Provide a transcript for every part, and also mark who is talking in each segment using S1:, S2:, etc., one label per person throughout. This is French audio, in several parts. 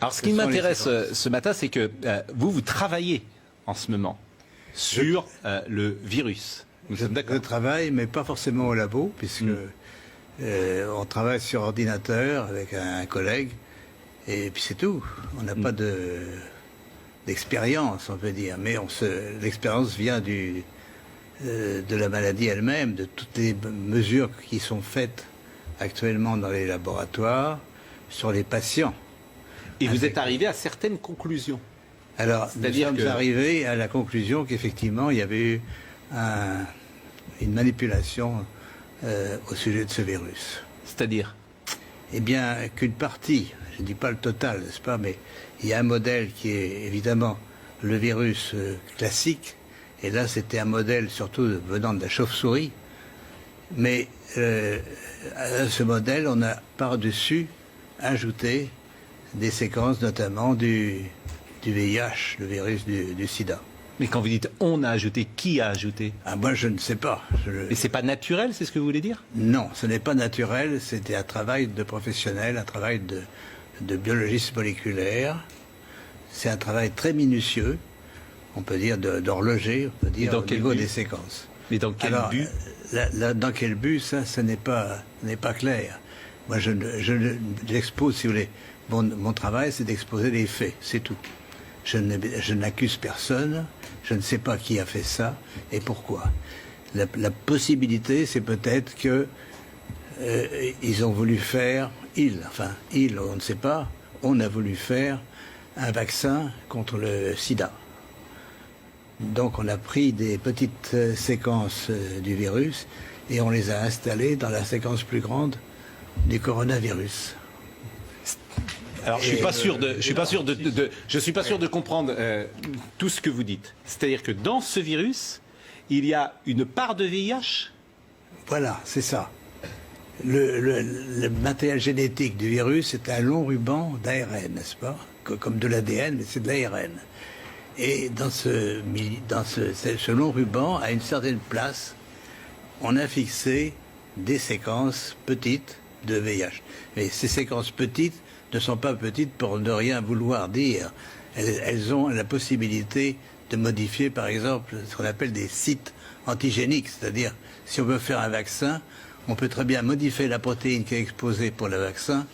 S1: Alors ce qui m'intéresse ce matin, c'est que vous travaillez en ce moment sur le virus. Nous sommes d'accord.
S2: Je travaille, mais pas forcément au labo, puisque on travaille sur ordinateur avec un collègue, et puis c'est tout. On n'a pas d'expérience, on peut dire, mais l'expérience vient de la maladie elle-même, de toutes les mesures qui sont faites actuellement dans les laboratoires sur les patients.
S1: Et vous êtes arrivé à certaines conclusions.
S2: Alors, nous sommes arrivés à la conclusion qu'effectivement, il y avait eu une manipulation au sujet de ce virus.
S1: C'est-à-dire?
S2: Eh bien, qu'une partie, je ne dis pas le total, n'est-ce pas, mais il y a un modèle qui est évidemment le virus classique, et là c'était un modèle surtout venant de la chauve-souris, mais à ce modèle, on a par-dessus ajouté des séquences notamment du VIH, le virus du sida.
S1: Mais quand vous dites on a ajouté, qui a ajouté?
S2: Ah, moi je ne sais pas.
S1: Mais c'est pas naturel, c'est ce que vous voulez dire?
S2: Non, ce n'est pas naturel, c'était un travail de professionnel, un travail de biologiste moléculaire. C'est un travail très minutieux, on peut dire d'horloger, on peut dire au niveau des séquences.
S1: Mais dans quel but?
S2: Dans quel but, ça n'est pas clair. Moi je l'expose, si vous voulez. Mon travail, c'est d'exposer les faits, c'est tout. Je n'accuse personne, je ne sais pas qui a fait ça et pourquoi. La possibilité, c'est peut-être que ils ont voulu faire, on ne sait pas, on a voulu faire un vaccin contre le sida. Donc on a pris des petites séquences du virus et on les a installées dans la séquence plus grande du coronavirus.
S1: Alors, je suis pas sûr de comprendre tout ce que vous dites. C'est-à-dire que dans ce virus, il y a une part de VIH?
S2: Voilà, c'est ça. Le matériel génétique du virus est un long ruban d'ARN, n'est-ce pas? Comme de l'ADN, mais c'est de l'ARN. Et dans ce long ruban, à une certaine place, on a fixé des séquences petites de VIH. Mais ces séquences petites ne sont pas petites pour ne rien vouloir dire. Elles ont la possibilité de modifier, par exemple, ce qu'on appelle des sites antigéniques. C'est-à-dire, si on veut faire un vaccin, on peut très bien modifier la protéine qui est exposée pour le vaccin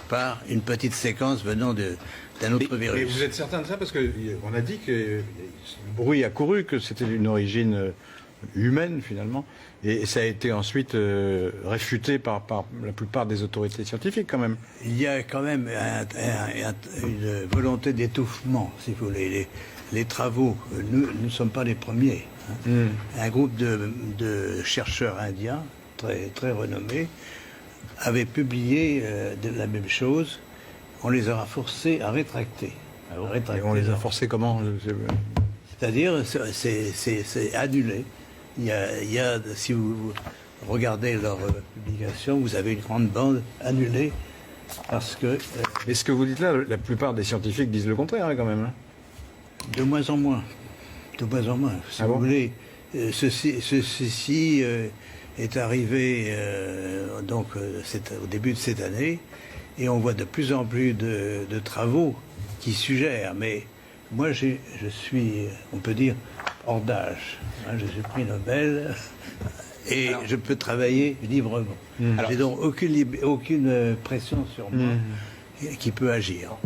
S2: par une petite séquence venant d'un autre virus.
S3: Mais vous êtes certain de ça? Parce qu'on a dit que le bruit a couru, que c'était d'une origine humaine, finalement. Et ça a été ensuite réfuté par la plupart des autorités scientifiques, quand même.
S2: Il y a quand même une volonté d'étouffement, si vous voulez. Les travaux, nous ne sommes pas les premiers. Un groupe de chercheurs indiens, très, très renommés, avait publié la même chose. On les aura forcés à rétracter.
S3: Et on les a forcés comment?
S2: C'est-à-dire, c'est annulé. Il y a, si vous regardez leur publication, vous avez une grande bande annulée parce que...
S3: Mais ce que vous dites là, la plupart des scientifiques disent le contraire, hein, quand même.
S2: De moins en moins. De moins en moins. Si vous voulez, ceci est arrivé au début de cette année et on voit de plus en plus de travaux qui suggèrent. Mais moi, je suis, on peut dire, hors d'âge. Je suis prix Nobel et je peux travailler librement. J'ai donc aucune pression sur moi qui peut agir.